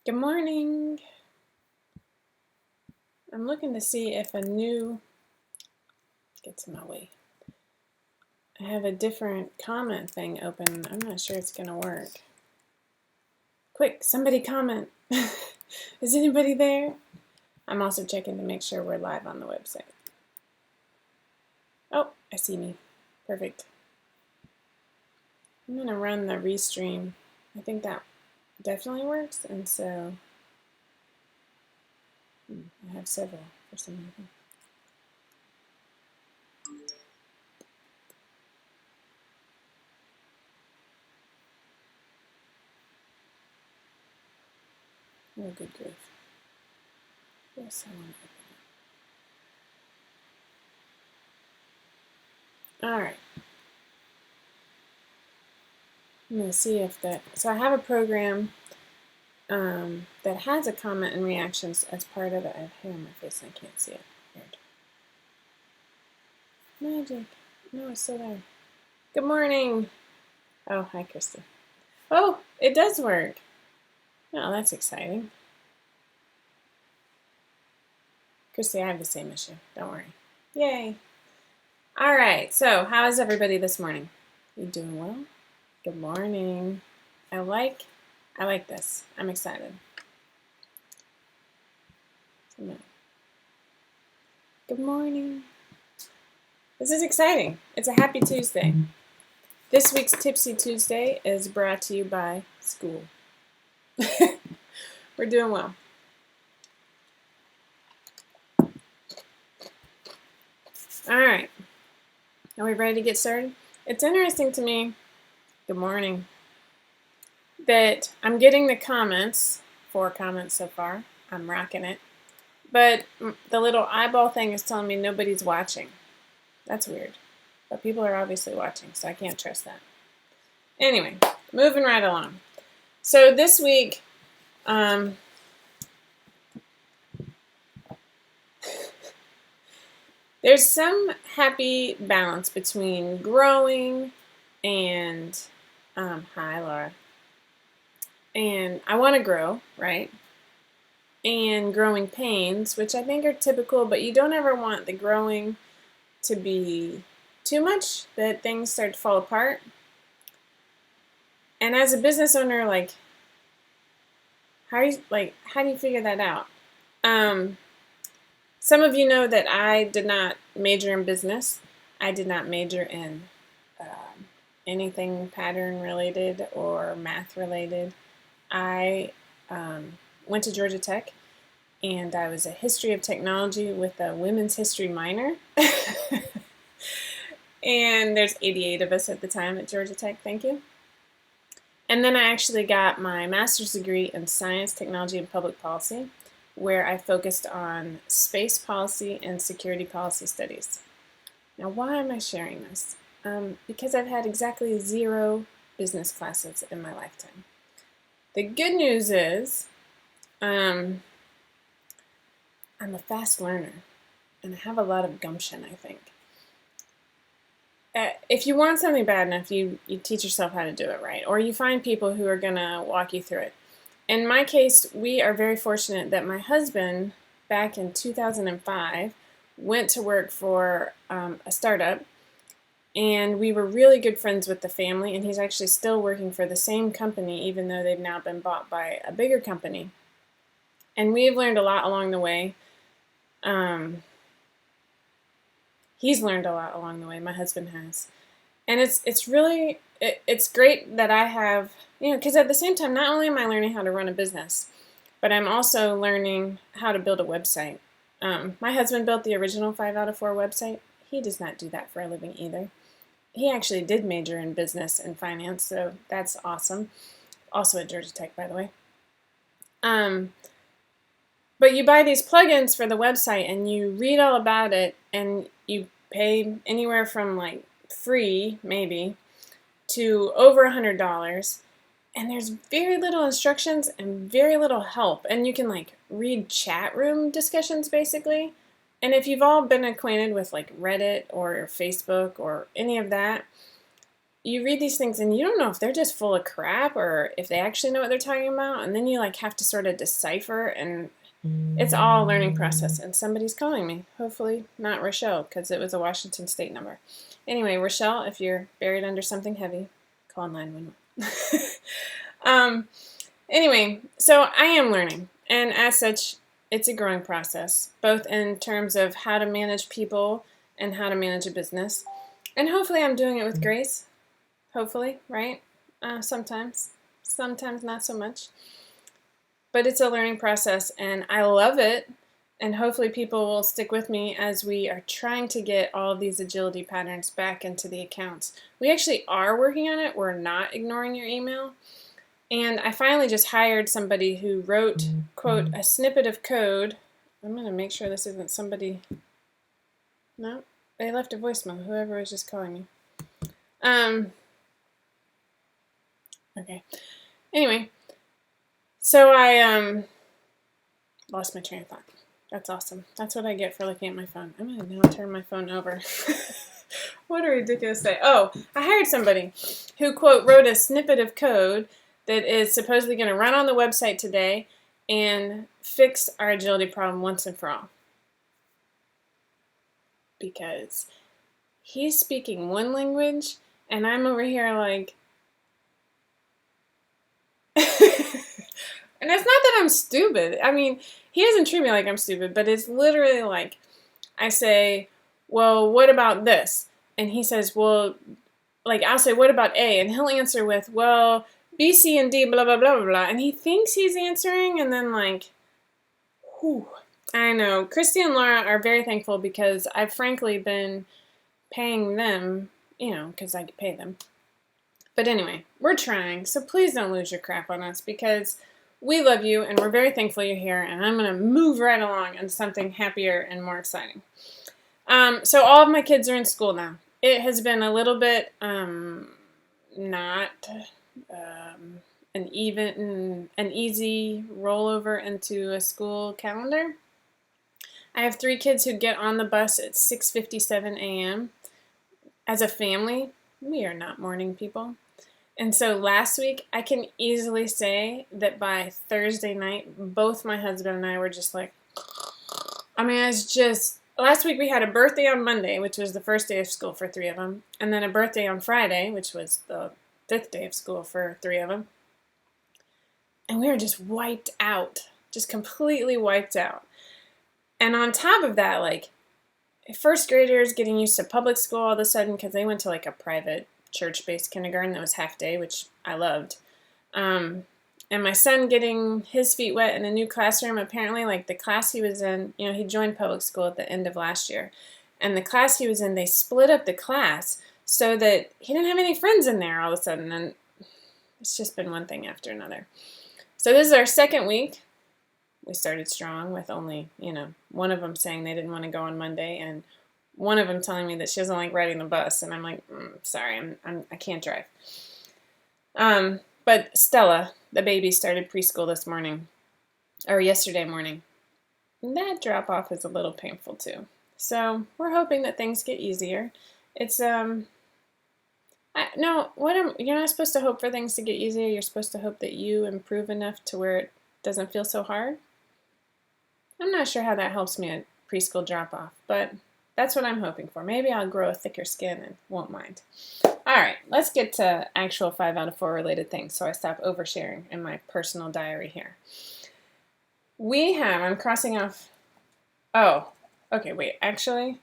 Good morning. I'm looking to see if gets in my way. I have a different comment thing open. I'm not sure it's gonna work. Quick, somebody comment. Is anybody there? I'm also checking to make sure we're live on the website. Oh, I see me. Perfect. I'm gonna run the restream. I think that definitely works, and so I have several for some reason. Oh, good grief. Yes, I want to open it. All right. I'm going to see if so I have a program that has a comment and reactions as part of it. I have hair on my face and I can't see it. Weird. Magic. No, it's still there. Good morning. Oh, hi, Krista. Oh, it does work. Oh, that's exciting. Christy, I have the same issue. Don't worry. Yay. All right, so how is everybody this morning? You doing well? Good morning. I like this. I'm excited. Good morning. This is exciting. It's a happy Tuesday. This week's Tipsy Tuesday is brought to you by school. We're doing well. All right. Are we ready to get started? It's interesting to me, good morning, that I'm getting the comments, 4 comments so far. I'm rocking it. But the little eyeball thing is telling me nobody's watching. That's weird. But people are obviously watching, so I can't trust that. Anyway, moving right along. So this week, there's some happy balance between growing and, hi Laura, and I want to grow, right? And growing pains, which I think are typical, but you don't ever want the growing to be too much that things start to fall apart. And as a business owner, how do you figure that out? Some of you know that I did not major in business. I did not major in anything pattern related or math related. I went to Georgia Tech, and I was a history of technology with a women's history minor. And there's 88 of us at the time at Georgia Tech, thank you. And then I actually got my master's degree in science, technology, and public policy, where I focused on space policy and security policy studies. Now, why am I sharing this? Because I've had exactly 0 business classes in my lifetime. The good news is I'm a fast learner, and I have a lot of gumption, I think. If you want something bad enough, you teach yourself how to do it right, or you find people who are going to walk you through it. In my case, we are very fortunate that my husband, back in 2005, went to work for a startup, and we were really good friends with the family, and he's actually still working for the same company, even though they've now been bought by a bigger company. And we've learned a lot along the way. He's learned a lot along the way, my husband has. And it's really, it's great that I have, because at the same time, not only am I learning how to run a business, but I'm also learning how to build a website. My husband built the original 5 out of 4 website. He does not do that for a living either. He actually did major in business and finance, so that's awesome. Also at Georgia Tech, by the way. But you buy these plugins for the website and you read all about it, and you pay anywhere from free, maybe, to over $100. And there's very little instructions and very little help. And you can read chat room discussions basically. And if you've all been acquainted with Reddit or Facebook or any of that, you read these things and you don't know if they're just full of crap or if they actually know what they're talking about, and then you like have to sort of decipher, and it's all a learning process. And somebody's calling me. Hopefully not Rochelle, because it was a Washington State number. Anyway, Rochelle, if you're buried under something heavy, call 911. Anyway, so I am learning, and as such, it's a growing process, both in terms of how to manage people and how to manage a business. And hopefully I'm doing it with grace. Hopefully, right? Sometimes not so much. But it's a learning process, and I love it. And hopefully people will stick with me as we are trying to get all of these agility patterns back into the accounts. We actually are working on it. We're not ignoring your email. And I finally just hired somebody who wrote, quote, a snippet of code. I'm going to make sure this isn't somebody. No, they left a voicemail, whoever was just calling me. Okay. Anyway, so I lost my train of thought. That's awesome. That's what I get for looking at my phone. I'm going to now turn my phone over. What a ridiculous day. Oh, I hired somebody who, quote, wrote a snippet of code that is supposedly going to run on the website today and fix our agility problem once and for all. Because he's speaking one language, and I'm over here like... And it's not that I'm stupid. I mean, he doesn't treat me like I'm stupid, but it's literally like, I say, well, what about this? And he says, well, like, I'll say, what about A? And he'll answer with, well, B, C, and D, blah, blah, blah, blah, blah. And he thinks he's answering, and then, like, whew. I know. Christy and Laura are very thankful because I've frankly been paying them, because I pay them. But anyway, we're trying, so please don't lose your crap on us because we love you, and we're very thankful you're here, and I'm going to move right along into something happier and more exciting. So all of my kids are in school now. It has been a little bit not an easy rollover into a school calendar. I have 3 kids who get on the bus at 6:57 a.m. As a family, we are not morning people. And so last week, I can easily say that by Thursday night, both my husband and I were just like, it's just, last week we had a birthday on Monday, which was the first day of school for 3 of them, and then a birthday on Friday, which was the 5th day of school for 3 of them. And we were just wiped out, just completely wiped out. And on top of that, like, first graders getting used to public school all of a sudden because they went to like a private church-based kindergarten that was half day, which I loved. And my son getting his feet wet in a new classroom. Apparently, like the class he was in, he joined public school at the end of last year. And the class he was in, they split up the class so that he didn't have any friends in there all of a sudden. And it's just been one thing after another. So this is our second week. We started strong with only, one of them saying they didn't want to go on Monday, and one of them telling me that she doesn't like riding the bus, and I'm like, sorry, I can't drive. But Stella, the baby, started preschool this morning, or yesterday morning. And that drop off is a little painful too. So we're hoping that things get easier. It's you're not supposed to hope for things to get easier. You're supposed to hope that you improve enough to where it doesn't feel so hard. I'm not sure how that helps me at preschool drop off, but that's what I'm hoping for. Maybe I'll grow a thicker skin and won't mind. All right, let's get to actual 5 out of 4 related things so I stop oversharing in my personal diary here. I'm crossing off, actually,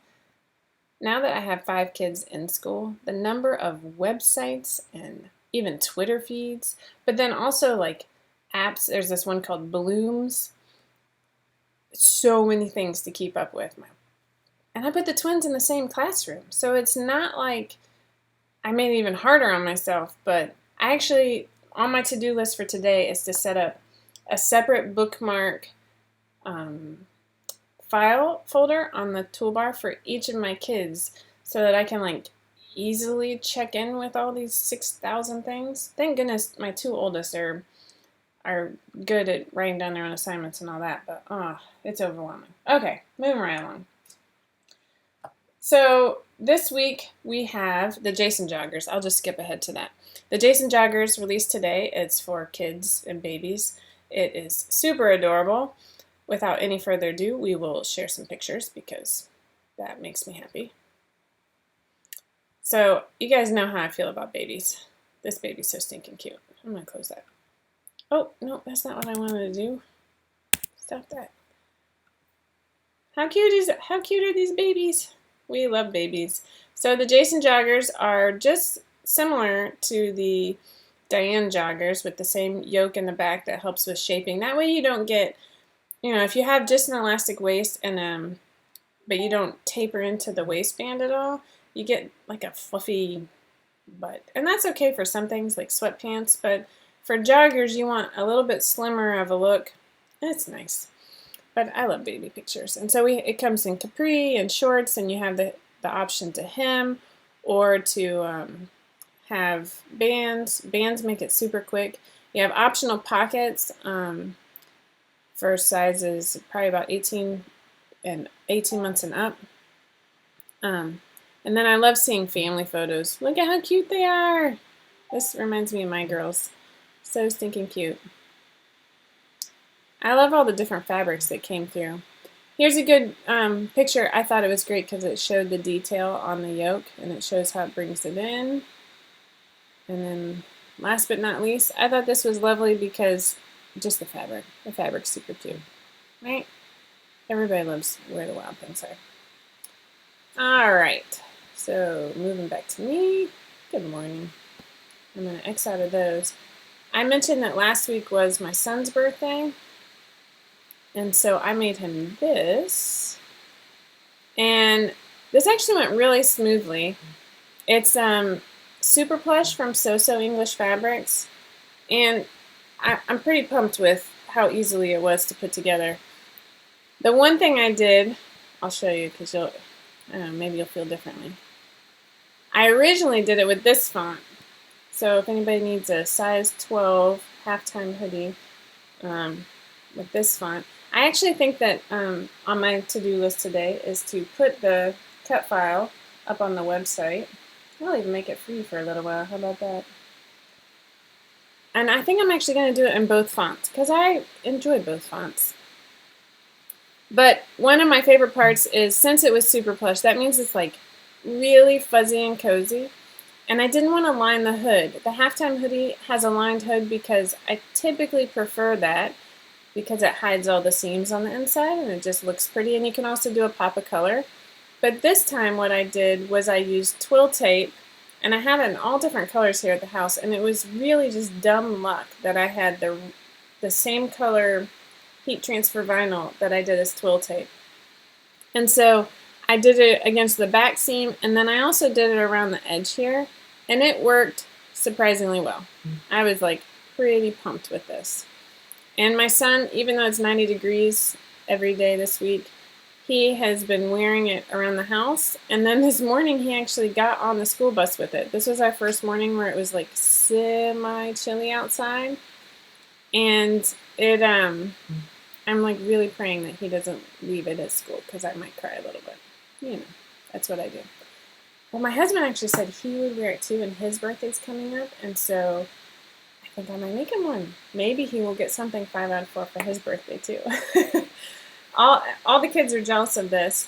now that I have 5 kids in school, the number of websites and even Twitter feeds, but then also like apps, there's this one called Blooms, so many things to keep up with. And I put the twins in the same classroom, so it's not like I made it even harder on myself, but I actually, on my to-do list for today is to set up a separate bookmark file folder on the toolbar for each of my kids so that I can like easily check in with all these 6,000 things. Thank goodness my 2 oldest are good at writing down their own assignments and all that, but it's overwhelming. Okay, moving right along. So this week we have the Jason Joggers. I'll just skip ahead to that. The Jason Joggers released today. It's for kids and babies. It is super adorable. Without any further ado, we will share some pictures because that makes me happy. So you guys know how I feel about babies. This baby's so stinking cute. I'm gonna close that. Oh, no, that's not what I wanted to do. Stop that. How cute are these babies? We love babies. So the Jason Joggers are just similar to the Diane Joggers with the same yoke in the back that helps with shaping. That way you don't get, if you have just an elastic waist and but you don't taper into the waistband at all, you get like a fluffy butt. And that's okay for some things like sweatpants, but for joggers you want a little bit slimmer of a look. It's nice. But I love baby pictures. And so it comes in capri and shorts, and you have the option to hem or to have bands. Bands make it super quick. You have optional pockets for sizes probably about 18 months and up. And then I love seeing family photos. Look at how cute they are. This reminds me of my girls. So stinking cute. I love all the different fabrics that came through. Here's a good picture. I thought it was great because it showed the detail on the yoke and it shows how it brings it in. And then last but not least, I thought this was lovely because just the fabric. The fabric's super cute, right? Everybody loves where the wild things are. All right, so moving back to me. Good morning. I'm going to X out of those. I mentioned that last week was my son's birthday. And so I made him this, and this actually went really smoothly. It's super plush from So English Fabrics, and I'm pretty pumped with how easily it was to put together. The one thing I did, I'll show you because I don't know, maybe you'll feel differently. I originally did it with this font, so if anybody needs a size 12 halftime hoodie with this font, I actually think that on my to-do list today is to put the cut file up on the website. I'll even make it free for a little while. How about that? And I think I'm actually going to do it in both fonts because I enjoy both fonts. But one of my favorite parts is, since it was super plush, that means it's like really fuzzy and cozy. And I didn't want to line the hood. The halftime hoodie has a lined hood because I typically prefer that, because it hides all the seams on the inside and it just looks pretty, and you can also do a pop of color. But this time what I did was I used twill tape, and I have it in all different colors here at the house, and it was really just dumb luck that I had the same color heat transfer vinyl that I did as twill tape. And so I did it against the back seam, and then I also did it around the edge here, and it worked surprisingly well. I was like pretty pumped with this. And my son, even though it's 90 degrees every day this week, he has been wearing it around the house. And then this morning he actually got on the school bus with it. This was our first morning where it was like semi-chilly outside. And I'm like really praying that he doesn't leave it at school because I might cry a little bit. That's what I do. Well, my husband actually said he would wear it too, and his birthday's coming up. And so I think I might make him one. Maybe he will get something 5 out of 4 for his birthday too. all the kids are jealous of this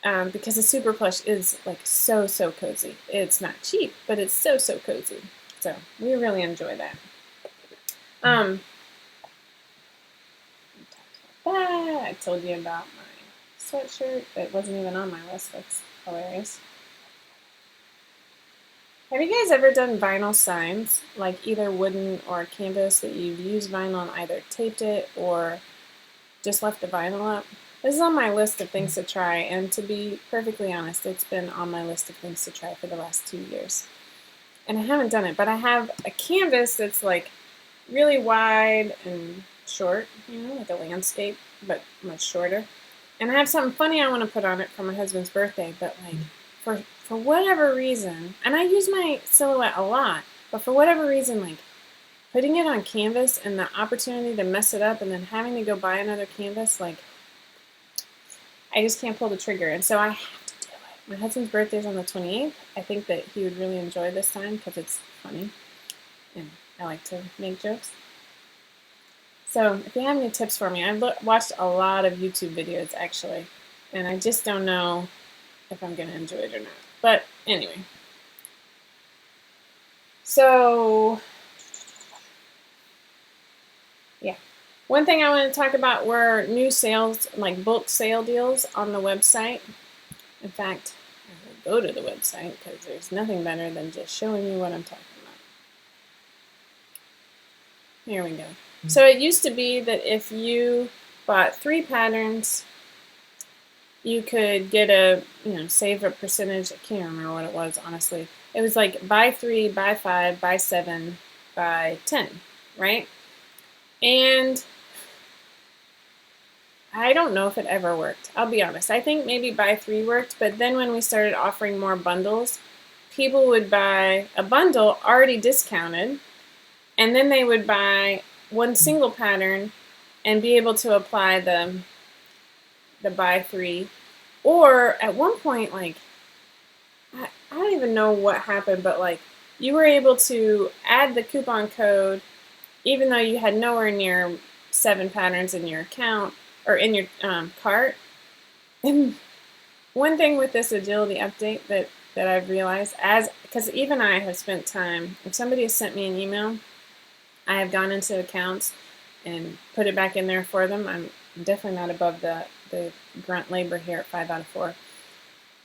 because the super plush is like so cozy. It's not cheap, but it's so cozy. So we really enjoy that. I told you about my sweatshirt that wasn't even on my list. That's hilarious. Have you guys ever done vinyl signs, like either wooden or canvas, that you've used vinyl and either taped it or just left the vinyl up? This is on my list of things to try, and to be perfectly honest, it's been on my list of things to try for the last 2 years. And I haven't done it, but I have a canvas that's like really wide and short, like a landscape, but much shorter. And I have something funny I want to put on it for my husband's birthday, but like for whatever reason, and I use my silhouette a lot, but for whatever reason, like putting it on canvas and the opportunity to mess it up and then having to go buy another canvas, like I just can't pull the trigger. And so I have to do it. My husband's birthday is on the 28th. I think that he would really enjoy this time because it's funny and I like to make jokes. So if you have any tips for me, I've watched a lot of YouTube videos actually, and I just don't know if I'm going to enjoy it or not. But anyway, so yeah. One thing I want to talk about were new sales, like bulk sale deals on the website. In fact, I will go to the website because there's nothing better than just showing you what I'm talking about. Here we go. So it used to be that if you bought 3 patterns, you could get a, save a percentage. I can't remember what it was, honestly. It was like buy 3, buy 5, buy 7, buy 10, right? And I don't know if it ever worked. I'll be honest. I think maybe buy 3 worked, but then when we started offering more bundles, people would buy a bundle already discounted, and then they would buy one single pattern and be able to apply the buy 3. Or at one point, like, I don't even know what happened, but like you were able to add the coupon code even though you had nowhere near 7 patterns in your account or in your cart. And one thing with this agility update that I've realized, because even I have spent time, if somebody has sent me an email, I have gone into accounts and put it back in there for them. I'm definitely not above the grunt labor here at 5 out of 4.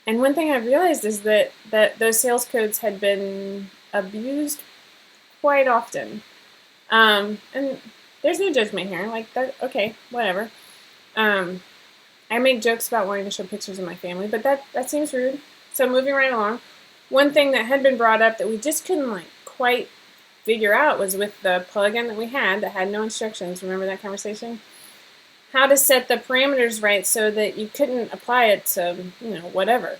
And one thing I've realized is that those sales codes had been abused quite often. And there's no judgment here. Like, that, okay, whatever. I make jokes about wanting to show pictures of my family, but that seems rude. So moving right along, one thing that had been brought up that we just couldn't like quite figure out was with the plugin that we had that had no instructions. Remember that conversation? How to set the parameters right so that you couldn't apply it to, whatever.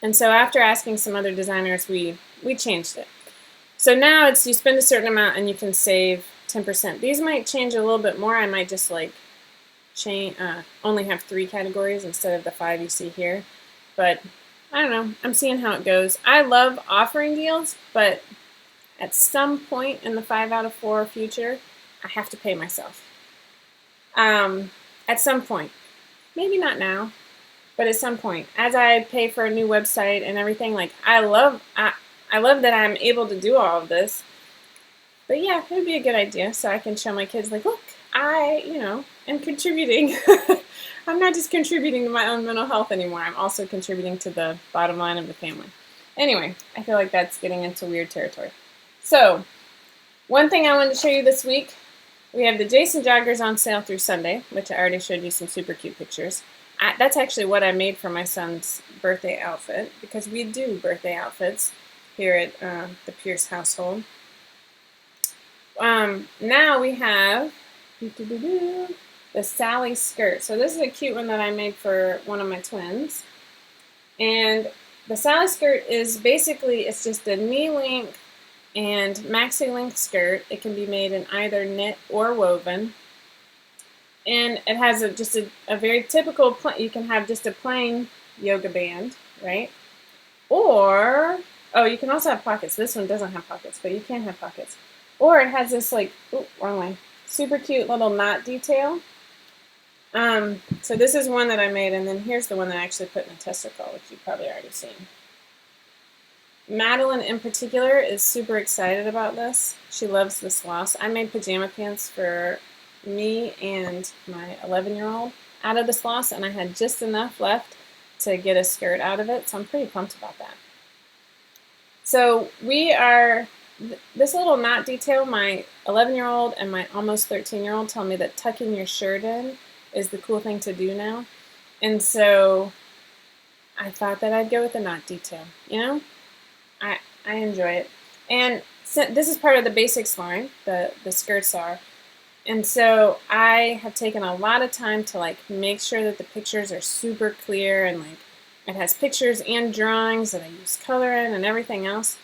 And so after asking some other designers, we changed it. So now it's you spend a certain amount and you can save 10%. These might change a little bit more. I might just like only have 3 categories instead of the 5 you see here. But I don't know. I'm seeing how it goes. I love offering deals, but at some point in the 5 out of 4 future, I have to pay myself. At some point. Maybe not now, but at some point. As I pay for a new website and everything, like I love that I'm able to do all of this. But yeah, it would be a good idea so I can show my kids, like, look, I, am contributing. I'm not just contributing to my own mental health anymore. I'm also contributing to the bottom line of the family. Anyway, I feel like that's getting into weird territory. So, one thing I wanted to show you this week, we have the Jason joggers on sale through Sunday, which I already showed you some super cute pictures. That's actually what I made for my son's birthday outfit, because we do birthday outfits here at the Pierce household. Now we have the Sally skirt. So this is a cute one that I made for one of my twins. And the Sally skirt is basically, it's just a knee length and maxi length skirt. It can be made in either knit or woven. And it has just a very typical, you can have just a plain yoga band, right? Or, oh, you can also have pockets. This one doesn't have pockets, but you can have pockets. Or it has this like, oh, wrong way, super cute little knot detail. So this is one that I made, and then here's the one that I actually put in a tester call, which you've probably already seen. Madeline in particular is super excited about this. She loves this loss. I made pajama pants for me and my 11-year-old out of this loss, and I had just enough left to get a skirt out of it, so I'm pretty pumped about that. So this little knot detail, my 11-year-old and my almost 13-year-old tell me that tucking your shirt in is the cool thing to do now. And so I thought that I'd go with the knot detail, I enjoy it. And so this is part of the basics line, the skirts are. And so I have taken a lot of time to like make sure that the pictures are super clear, and like it has pictures and drawings that I use color in and everything else.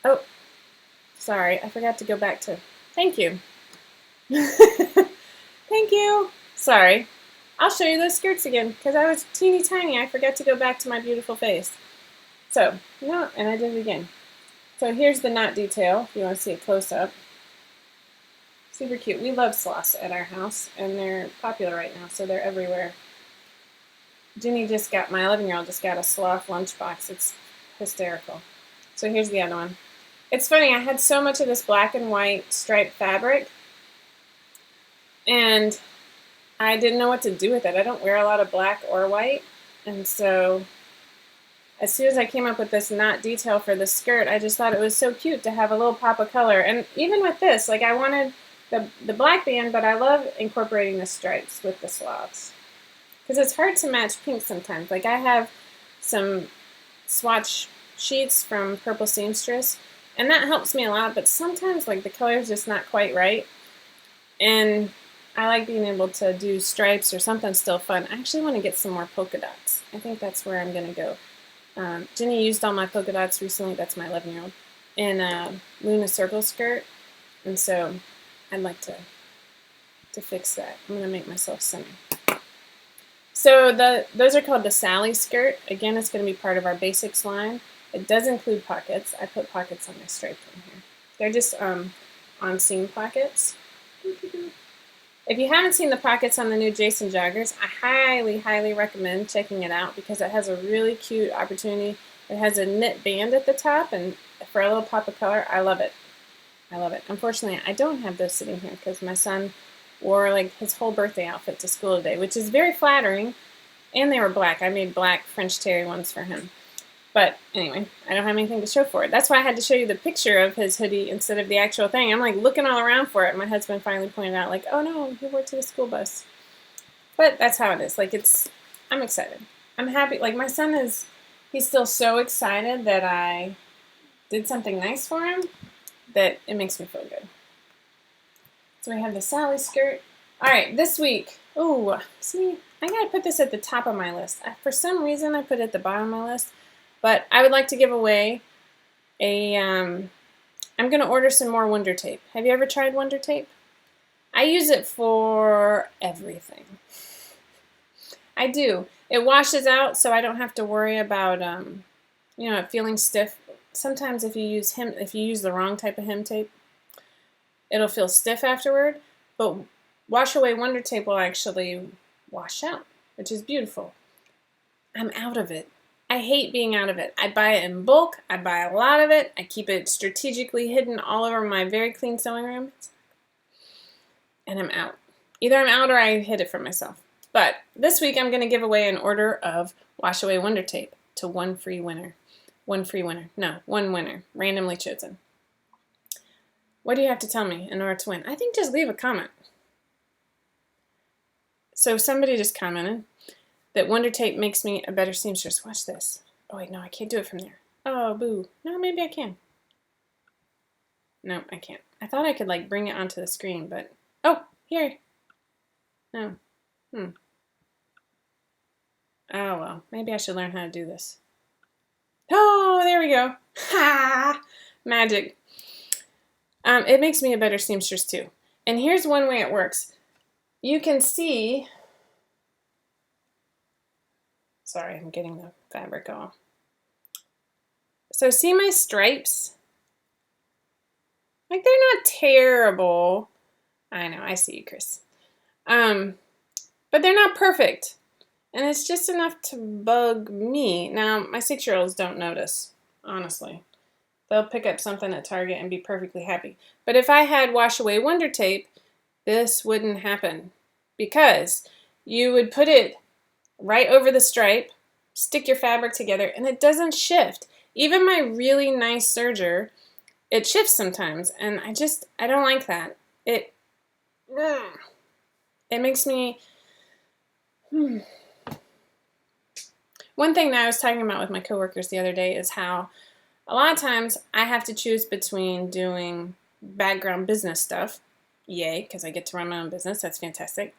Oh, sorry, I forgot to go back to, thank you. Thank you. Sorry. I'll show you those skirts again because I was teeny tiny. I forgot to go back to my beautiful face. So, no, and I did it again. So here's the knot detail if you want to see it close up. Super cute. We love sloths at our house, and they're popular right now, so they're everywhere. Ginny just got, my 11-year-old just got a sloth lunchbox. It's hysterical. So here's the other one. It's funny, I had so much of this black and white striped fabric, and I didn't know what to do with it. I don't wear a lot of black or white, and so as soon as I came up with this knot detail for the skirt, I just thought it was so cute to have a little pop of color. And even with this, like I wanted the black band, but I love incorporating the stripes with the sloths. Because it's hard to match pink sometimes. Like I have some swatch sheets from Purple Seamstress, and that helps me a lot, but sometimes like the color is just not quite right. And I like being able to do stripes or something still fun. I actually want to get some more polka dots. I think that's where I'm going to go. Ginny used all my polka dots recently. That's my 11-year-old. In a Luna Circle skirt. And so I'd like to fix that. I'm going to make myself some. So those are called the Sally skirt. Again, it's going to be part of our basics line. It does include pockets. I put pockets on my stripe in here. They're just on seam pockets. If you haven't seen the pockets on the new Jason joggers, I highly, highly recommend checking it out because it has a really cute opportunity. It has a knit band at the top, and for a little pop of color, I love it. I love it. Unfortunately, I don't have those sitting here because my son wore like his whole birthday outfit to school today, which is very flattering, and they were black. I made black French terry ones for him. But anyway, I don't have anything to show for it. That's why I had to show you the picture of his hoodie instead of the actual thing. I'm like looking all around for it, and my husband finally pointed out like, oh no, he wore it to the school bus. But that's how it is. Like I'm excited. I'm happy. Like my son he's still so excited that I did something nice for him that it makes me feel good. So we have the Sally skirt. All right, this week. Oh, see, I gotta put this at the top of my list. For some reason, I put it at the bottom of my list. But I would like to give away I'm going to order some more Wonder Tape. Have you ever tried Wonder Tape? I use it for everything. I do. It washes out so I don't have to worry about, it feeling stiff. Sometimes if you use the wrong type of hem tape, it'll feel stiff afterward. But Wash Away Wonder Tape will actually wash out, which is beautiful. I'm out of it. I hate being out of it. I buy it in bulk. I buy a lot of it. I keep it strategically hidden all over my very clean sewing room. And I'm out. Either I'm out or I hid it from myself. But this week I'm going to give away an order of Wash Away Wonder Tape to one free winner. One winner. Randomly chosen. What do you have to tell me in order to win? I think just leave a comment. So somebody just commented that Wonder Tape makes me a better seamstress. Watch this. Oh wait, no, I can't do it from there. Oh, boo. No, maybe I can. No, I can't. I thought I could like bring it onto the screen, but oh, here. No. Oh well, maybe I should learn how to do this. Oh, there we go. Ha! Magic. It makes me a better seamstress too. And here's one way it works. You can see. Sorry, I'm getting the fabric off. So see my stripes? Like they're not terrible. I know, I see you, Chris. But they're not perfect. And it's just enough to bug me. Now, my 6-year-olds don't notice, honestly. They'll pick up something at Target and be perfectly happy. But if I had Wash Away Wonder Tape, this wouldn't happen. Because you would put it right over the stripe, stick your fabric together, and it doesn't shift. Even my really nice serger, it shifts sometimes, and I don't like that. It makes me... One thing that I was talking about with my coworkers the other day is how a lot of times I have to choose between doing background business stuff, yay, because I get to run my own business, that's fantastic,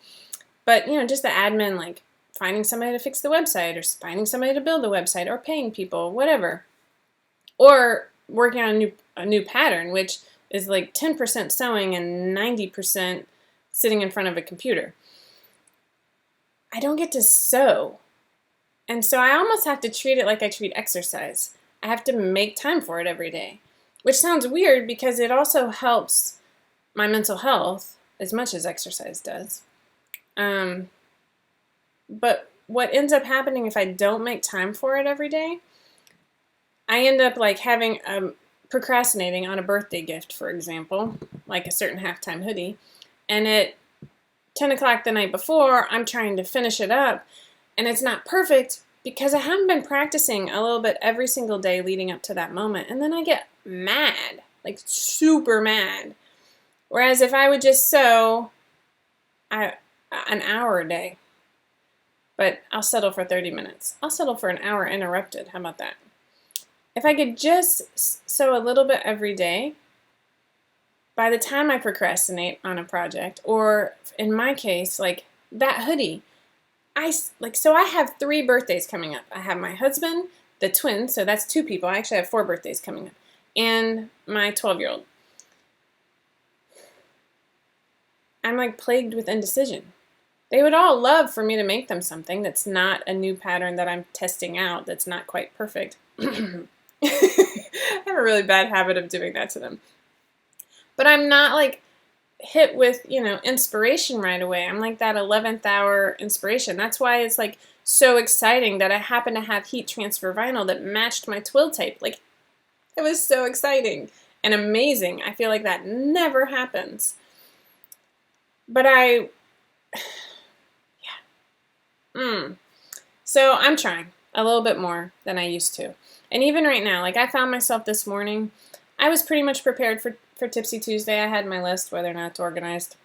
but just the admin, like finding somebody to fix the website or finding somebody to build the website or paying people, whatever, or working on a new pattern, which is like 10% sewing and 90% sitting in front of a computer. I don't get to sew. And so I almost have to treat it like I treat exercise. I have to make time for it every day, which sounds weird because it also helps my mental health as much as exercise does. But what ends up happening if I don't make time for it every day, I end up like having procrastinating on a birthday gift, for example, like a certain halftime hoodie, and at 10 o'clock the night before, I'm trying to finish it up, and it's not perfect because I haven't been practicing a little bit every single day leading up to that moment, and then I get mad, like super mad. Whereas if I would just sew an hour a day, but I'll settle for 30 minutes. I'll settle for an hour interrupted. How about that? If I could just sew a little bit every day, by the time I procrastinate on a project, or in my case, like that hoodie, so I have 3 birthdays coming up. I have my husband, the twins, so that's 2 people. I actually have 4 birthdays coming up, and my 12-year-old. I'm like plagued with indecision. They would all love for me to make them something that's not a new pattern that I'm testing out, that's not quite perfect. I have a really bad habit of doing that to them. But I'm not like hit with, inspiration right away. I'm like that 11th hour inspiration. That's why it's like so exciting that I happen to have heat transfer vinyl that matched my twill tape. Like, it was so exciting and amazing. I feel like that never happens. But So I'm trying a little bit more than I used to. And even right now, like I found myself this morning, I was pretty much prepared for Tipsy Tuesday. I had my list, whether or not it's organized.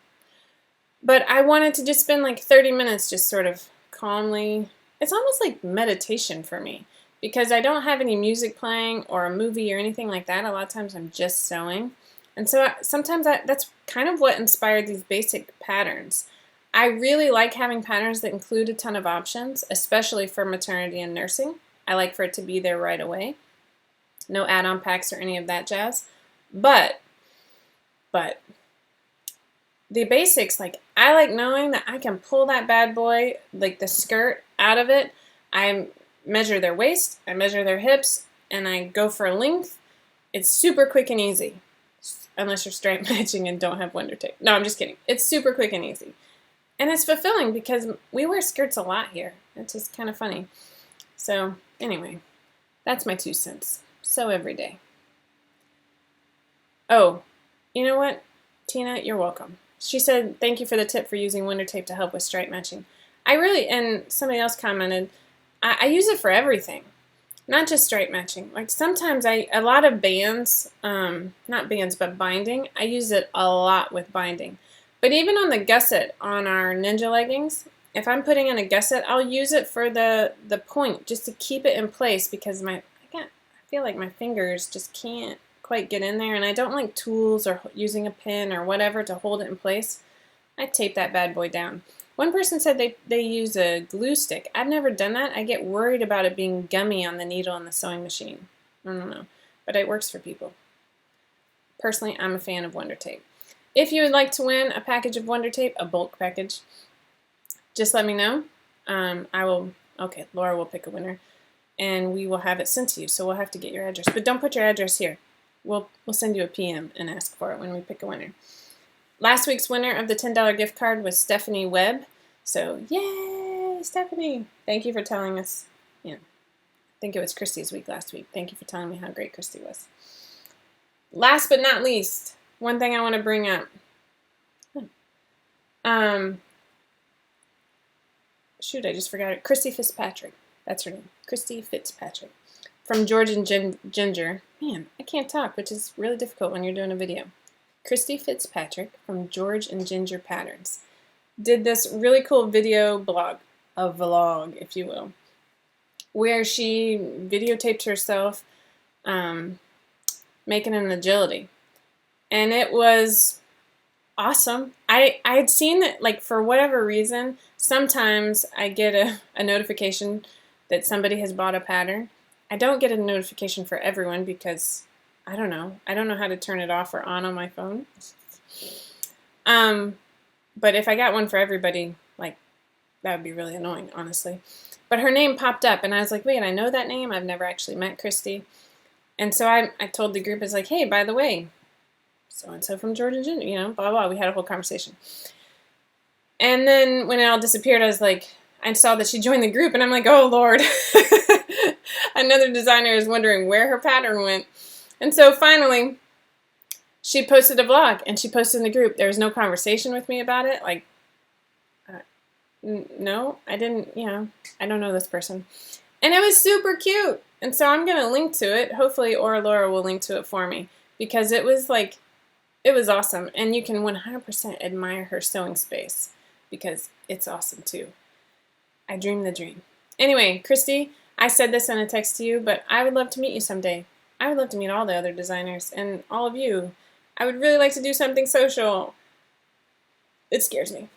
But I wanted to just spend like 30 minutes just sort of calmly. It's almost like meditation for me because I don't have any music playing or a movie or anything like that. A lot of times I'm just sewing. And so sometimes that's kind of what inspired these basic patterns. I really like having patterns that include a ton of options, especially for maternity and nursing. I like for it to be there right away. No add-on packs or any of that jazz. But the basics, like I like knowing that I can pull that bad boy, like the skirt, out of it. I measure their waist, I measure their hips, and I go for a length. It's super quick and easy, unless you're stripe matching and don't have Wonder Tape. No, I'm just kidding. It's super quick and easy. And it's fulfilling because we wear skirts a lot here. It's just kind of funny. So anyway, that's my 2 cents. Sew every day. Oh, you know what, Tina? You're welcome. She said, thank you for the tip for using Wonder Tape to help with stripe matching. And somebody else commented, I use it for everything, not just stripe matching. Like sometimes a lot of bands, not bands, but binding, I use it a lot with binding. But even on the gusset on our Ninja leggings, if I'm putting in a gusset, I'll use it for the point just to keep it in place because I feel like my fingers just can't quite get in there, and I don't like tools or using a pin or whatever to hold it in place. I tape that bad boy down. One person said they use a glue stick. I've never done that. I get worried about it being gummy on the needle in the sewing machine. I don't know, but it works for people. Personally, I'm a fan of Wonder Tape. If you would like to win a package of Wonder Tape, a bulk package, just let me know. Laura will pick a winner, and we will have it sent to you, so we'll have to get your address. But don't put your address here. We'll send you a PM and ask for it when we pick a winner. Last week's winner of the $10 gift card was Stephanie Webb. So, yay, Stephanie! Thank you for telling us. I think it was Christy's week last week. Thank you for telling me how great Christy was. Last but not least, one thing I want to bring up. I just forgot it. Christy Fitzpatrick. That's her name. Christy Fitzpatrick. From George and Ginger. Man, I can't talk, which is really difficult when you're doing a video. Christy Fitzpatrick from George and Ginger Patterns did this really cool video blog, a vlog, if you will, where she videotaped herself making an agility. And it was awesome. I had seen that, like, for whatever reason, sometimes I get a notification that somebody has bought a pattern. I don't get a notification for everyone because I don't know how to turn it off or on my phone. But if I got one for everybody, like, That would be really annoying, honestly. But her name popped up, and I was like, wait, I know that name. I've never actually met Christy. And so I told the group, I was like, hey, by the way, so-and-so from Georgia Junior, you know, blah, blah. We had a whole conversation. And then when it all disappeared, I was like, I saw that she joined the group, and I'm like, oh, Lord. Another designer is wondering where her pattern went. And so finally, she posted a vlog, and she posted in the group. There was no conversation with me about it. Like, no, I didn't, you know, I don't know this person. And it was super cute. And so I'm going to link to it. Hopefully, Laura will link to it for me. Because it was like, it was awesome. And you can 100% admire her sewing space. Because it's awesome too. I dream the dream. Anyway, Christy, I said this in a text to you, but I would love to meet you someday. I would love to meet all the other designers and all of you. I would really like to do something social. It scares me.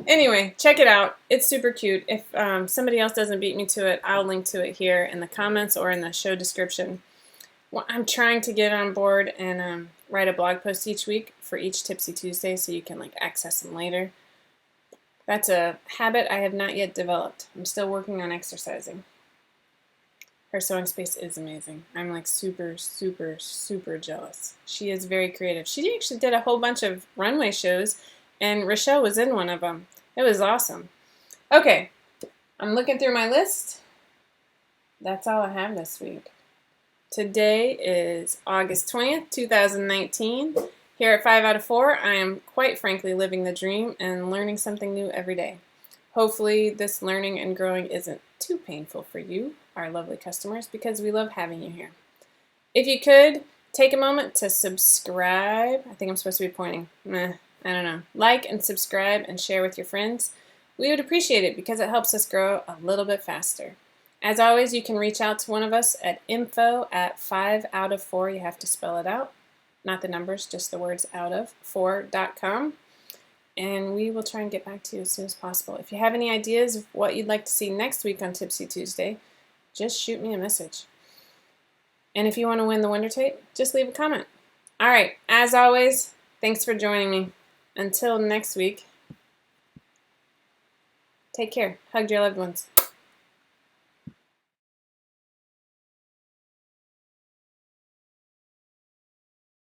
Anyway, check it out. It's super cute. If somebody else doesn't beat me to it, I'll link to it here in the comments or in the show description. Well, I'm trying to get on board and write a blog post each week for each Tipsy Tuesday so you can like access them later. That's a habit I have not yet developed. I'm still working on exercising. Her sewing space is amazing. I'm like super, super, super jealous. She is very creative. She actually did a whole bunch of runway shows, and Rochelle was in one of them. It was awesome. Okay, I'm looking through my list. That's all I have this week. Today is August 20th, 2019. Here at 5 out of 4, I am quite frankly living the dream and learning something new every day. Hopefully this learning and growing isn't too painful for you, our lovely customers, because we love having you here. If you could, take a moment to subscribe. I think I'm supposed to be pointing. I don't know. Like and subscribe and share with your friends. We would appreciate it because it helps us grow a little bit faster. As always, you can reach out to one of us at info@5outof4. You have to spell it out. Not the numbers, just the words out of 4.com. And we will try and get back to you as soon as possible. If you have any ideas of what you'd like to see next week on Tipsy Tuesday, just shoot me a message. And if you want to win the Wonder Tape, just leave a comment. All right, as always, thanks for joining me. Until next week, take care. Hug your loved ones.